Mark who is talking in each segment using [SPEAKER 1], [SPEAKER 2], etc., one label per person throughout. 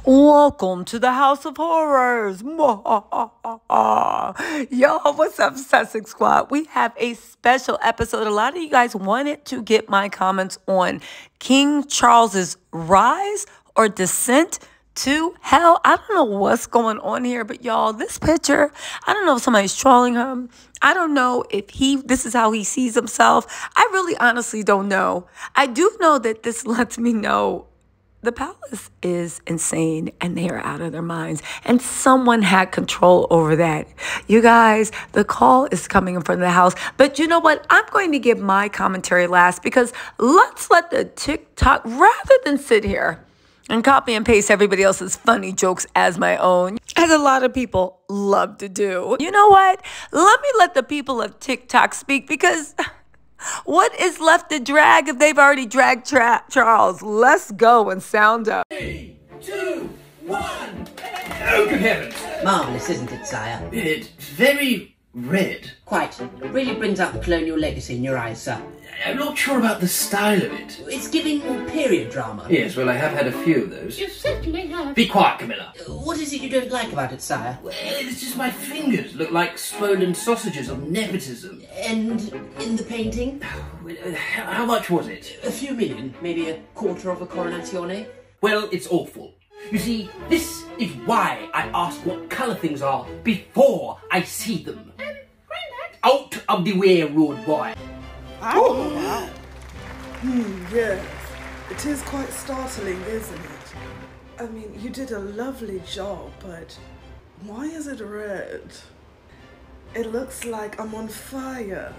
[SPEAKER 1] Welcome to the House of Horrors. Yo, what's up, Sussex Squad? We have a special episode. A lot of you guys wanted to get my comments on King Charles's rise or descent to hell. I don't know what's going on here, but y'all, this picture, I don't know if somebody's trolling him. I don't know if this is how he sees himself. I really honestly don't know. I do know that this lets me know the palace is insane and they are out of their minds. And someone had control over that. You guys, the call is coming in front of the house. But you know what? I'm going to give my commentary last because let's let the TikTok, rather than sit here and copy and paste everybody else's funny jokes as my own, as a lot of people love to do. You know what? Let me let the people of TikTok speak, because what is left to drag if they've already dragged Charles? Let's go and sound up.
[SPEAKER 2] 3, 2, 1. Oh, good heavens.
[SPEAKER 3] Marvellous, isn't it, sire?
[SPEAKER 2] It's very red.
[SPEAKER 3] Quite. It really brings out the colonial legacy in your eyes, sir.
[SPEAKER 2] I'm not sure about the style of it.
[SPEAKER 3] It's giving period drama.
[SPEAKER 2] Yes, well, I have had a few of those.
[SPEAKER 4] You certainly have.
[SPEAKER 2] Be quiet, Camilla.
[SPEAKER 3] What is it you don't like about it, sire?
[SPEAKER 2] Well, it's just my fingers look like swollen sausages of nepotism.
[SPEAKER 3] And in the painting?
[SPEAKER 2] How much was it?
[SPEAKER 3] A few million, maybe a quarter of a coronazione.
[SPEAKER 2] Well, it's awful. You see, this is why I ask what colour things are before I see them.
[SPEAKER 4] Grandad.
[SPEAKER 2] Out of the way, rude boy.
[SPEAKER 5] Oh, wow. Yes, it is quite startling, isn't it? I mean, you did a lovely job, but why is it red? It looks like I'm on fire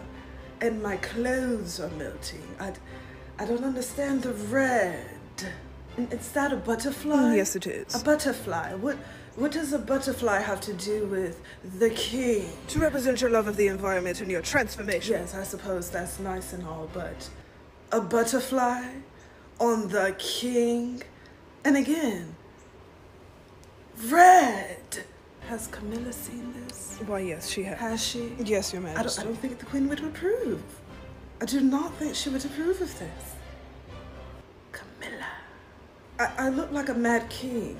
[SPEAKER 5] and my clothes are melting. I don't understand the red. Is that a butterfly?
[SPEAKER 6] Yes, it is.
[SPEAKER 5] A butterfly. What does a butterfly have to do with the king?
[SPEAKER 6] To represent your love of the environment and your transformation.
[SPEAKER 5] Yes, I suppose that's nice and all, but a butterfly on the king? And again, red. Has Camilla seen this?
[SPEAKER 6] Why, yes, she has.
[SPEAKER 5] Has she?
[SPEAKER 6] Yes, Your
[SPEAKER 5] I
[SPEAKER 6] Majesty.
[SPEAKER 5] don't think the queen would approve. I do not think she would approve of this. Camilla. I look like a mad king.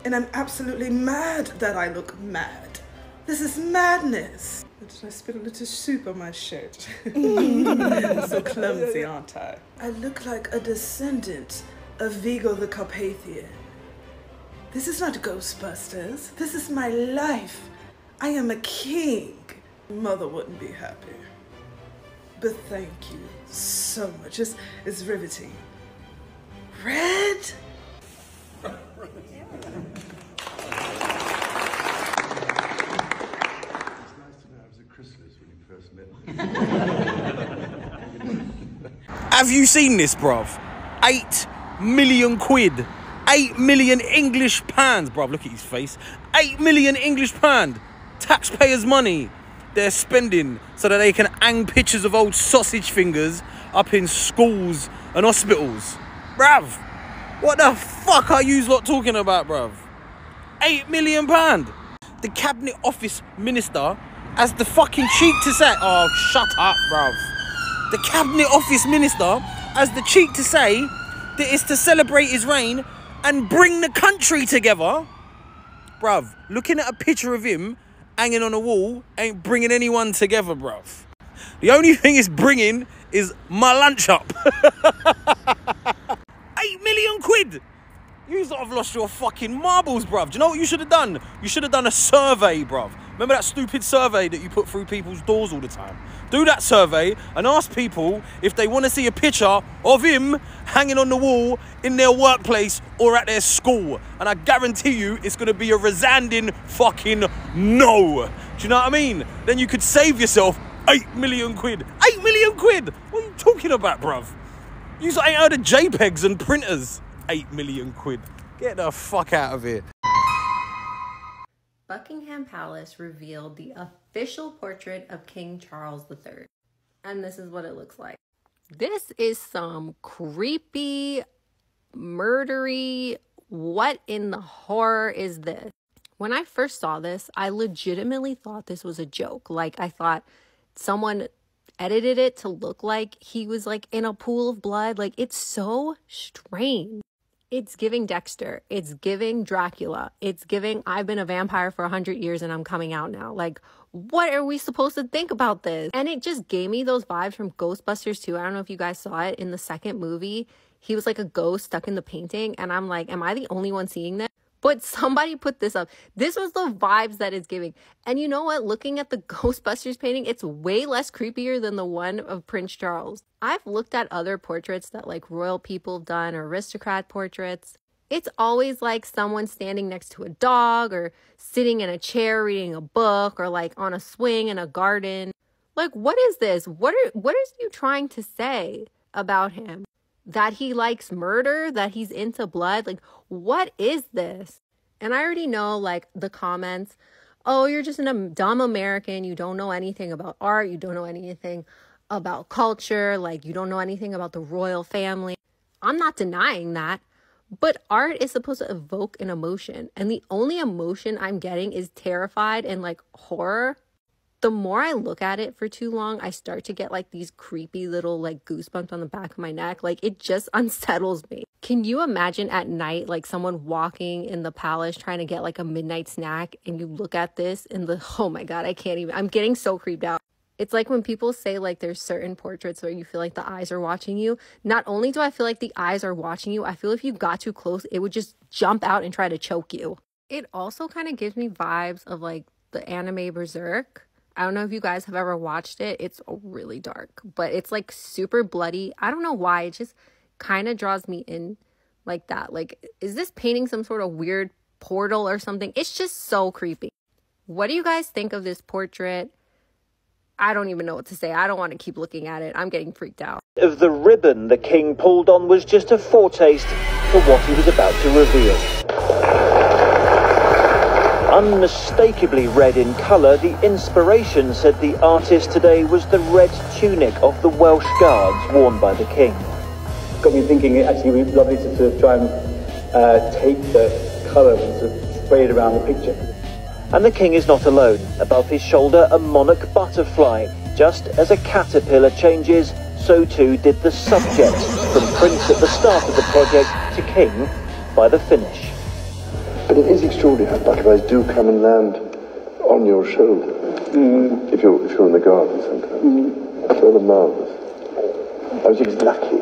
[SPEAKER 5] And I'm absolutely mad that I look mad. This is madness. Did I spill a little soup on my shirt? I'm so clumsy, aren't I? I look like a descendant of Vigo the Carpathian. This is not Ghostbusters. This is my life. I am a king. Mother wouldn't be happy. But thank you so much. It's riveting. Red?
[SPEAKER 7] Have you seen this, bruv? 8 million quid. 8 million English pounds, bruv. Look at his face. 8 million English pound. Taxpayers' money they're spending so that they can hang pictures of old sausage fingers up in schools and hospitals. Bruv, what the fuck are you lot talking about, bruv? 8 million pound. The Cabinet Office Minister has the fucking cheek to say, oh, shut up, bruv. The Cabinet Office Minister has the cheek to say that it's to celebrate his reign and bring the country together. Bruv, looking at a picture of him hanging on a wall ain't bringing anyone together, bruv. The only thing it's bringing is my lunch up. 8 million quid. You lot have lost your fucking marbles, bruv. Do you know what you should have done? You should have done a survey, bruv. Remember that stupid survey that you put through people's doors all the time? Do that survey and ask people if they want to see a picture of him hanging on the wall in their workplace or at their school. And I guarantee you it's going to be a resounding fucking no. Do you know what I mean? Then you could save yourself 8 million quid. 8 million quid? What are you talking about, bruv? You ain't heard of JPEGs and printers. 8 million quid. Get the fuck out of here.
[SPEAKER 8] Buckingham Palace revealed the official portrait of King Charles III. And this is what it looks like. This is some creepy, murdery, what in the horror is this? When I first saw this, I legitimately thought this was a joke. Like, I thought someone edited it to look like he was like in a pool of blood. Like, it's so strange. It's giving Dexter. It's giving Dracula. It's giving I've been a vampire for 100 years and I'm coming out now. Like, what are we supposed to think about this? And it just gave me those vibes from Ghostbusters 2. I don't know if you guys saw it in the second movie. He was like a ghost stuck in the painting. And I'm like, am I the only one seeing this? But somebody put this up. This was the vibes that it's giving. And you know what? Looking at the Ghostbusters painting, it's way less creepier than the one of Prince Charles. I've looked at other portraits that like royal people have done or aristocrat portraits. It's always like someone standing next to a dog or sitting in a chair reading a book or like on a swing in a garden. Like, what is this? What is you trying to say about him? That he likes murder? That he's into blood? Like, what is this? And I already know, like, the comments, oh, you're just a dumb American. You don't know anything about art. You don't know anything about culture. Like, you don't know anything about the royal family. I'm not denying that. But art is supposed to evoke an emotion. And the only emotion I'm getting is terrified and, like, horror. The more I look at it for too long, I start to get like these creepy little like goosebumps on the back of my neck. Like, it just unsettles me. Can you imagine at night, like someone walking in the palace trying to get like a midnight snack and you look at this and oh my God, I can't even, I'm getting so creeped out. It's like when people say like there's certain portraits where you feel like the eyes are watching you. Not only do I feel like the eyes are watching you, I feel if you got too close, it would just jump out and try to choke you. It also kind of gives me vibes of like the anime Berserk. I don't know if you guys have ever watched it. It's really dark, but it's like super bloody. I don't know why. It just kind of draws me in like that. Like, is this painting some sort of weird portal or something? It's just so creepy. What do you guys think of this portrait? I don't even know what to say. I don't want to keep looking at it. I'm getting freaked out.
[SPEAKER 9] Of the ribbon the king pulled on was just a foretaste for what he was about to reveal. Unmistakably red in colour, the inspiration, said the artist today, was the red tunic of the Welsh Guards worn by the king.
[SPEAKER 10] Got me thinking it actually would be lovely to sort of try and take the colour and sort of spray it around the picture.
[SPEAKER 9] And the king is not alone. Above his shoulder, a monarch butterfly. Just as a caterpillar changes, so too did the subject, from prince at the start of the project to king by the finish.
[SPEAKER 11] But it is extraordinary how butterflies do come and land on your shoulder. If you're in the garden sometimes. It's rather marvellous. I was just lucky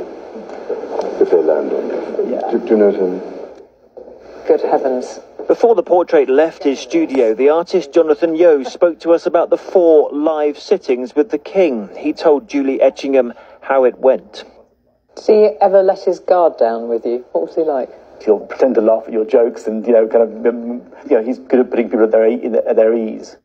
[SPEAKER 11] if they land on you. Yeah. Do you know what I mean?
[SPEAKER 12] Good heavens.
[SPEAKER 9] Before the portrait left his studio, the artist Jonathan Yeo spoke to us about the 4 live sittings with the king. He told Julie Etchingham how it went.
[SPEAKER 12] Did he ever let his guard down with you? What was he like?
[SPEAKER 10] He'll pretend to laugh at your jokes and, he's good at putting people at their ease.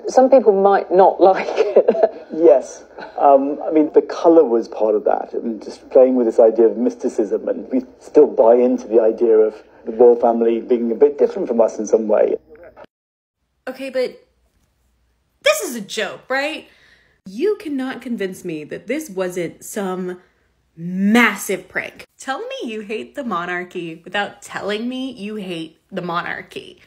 [SPEAKER 12] Some people might not like it.
[SPEAKER 10] Yes. The colour was part of that. Just playing with this idea of mysticism, and we still buy into the idea of the royal family being a bit different from us in some way.
[SPEAKER 13] Okay, but this is a joke, right? You cannot convince me that this wasn't some massive prank. Tell me you hate the monarchy without telling me you hate the monarchy.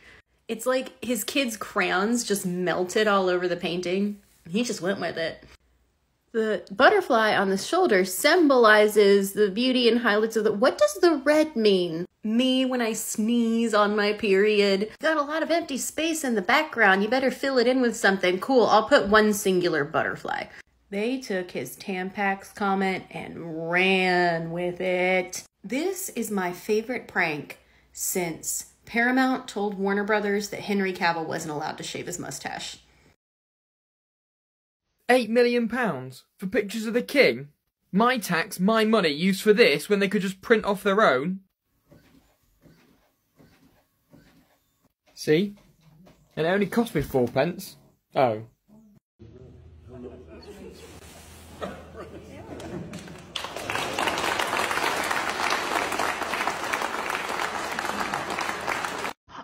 [SPEAKER 13] It's like his kids' crayons just melted all over the painting. He just went with it. The butterfly on the shoulder symbolizes the beauty and highlights of the... What does the red mean? Me when I sneeze on my period. Got a lot of empty space in the background. You better fill it in with something. Cool, I'll put one singular butterfly. They took his Tampax comment and ran with it. This is my favorite prank since Paramount told Warner Brothers that Henry Cavill wasn't allowed to shave his mustache.
[SPEAKER 14] £8 million for pictures of the king? My tax, my money used for this when they could just print off their own? See? And it only cost me 4p. Oh.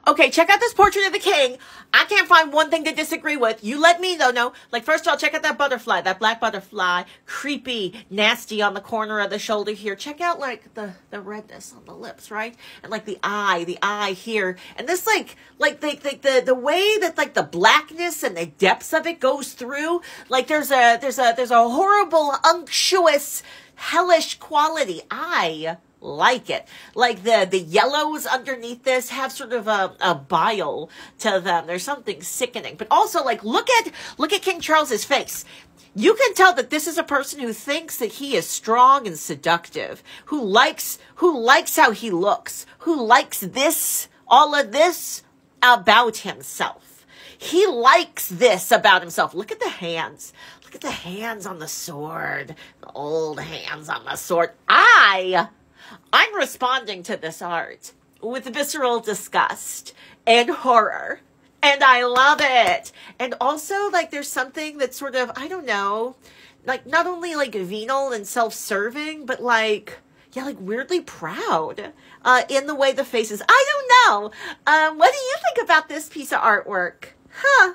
[SPEAKER 15] Okay, check out this portrait of the king. I can't find one thing to disagree with. You let me, though, know. Like, first of all, check out that butterfly, that black butterfly. Creepy, nasty on the corner of the shoulder here. Check out, like, the redness on the lips, right? And, like, the eye here. And this, the way that, like, the blackness and the depths of it goes through. Like, there's a horrible, unctuous, hellish quality. I like it. Like the yellows underneath this have sort of a bile to them. There's something sickening. But also, like, look at King Charles's face. You can tell that this is a person who thinks that he is strong and seductive, who likes how he looks, who likes all of this about himself. He likes this about himself. Look at the hands. Look at the hands on the sword. The old hands on the sword. I'm responding to this art with visceral disgust and horror. And I love it. And also, like, there's something that's sort of, I don't know, like, not only, like, venal and self-serving, but, like, yeah, like, weirdly proud in the way the face is. I don't know. What do you think about this piece of artwork? Huh.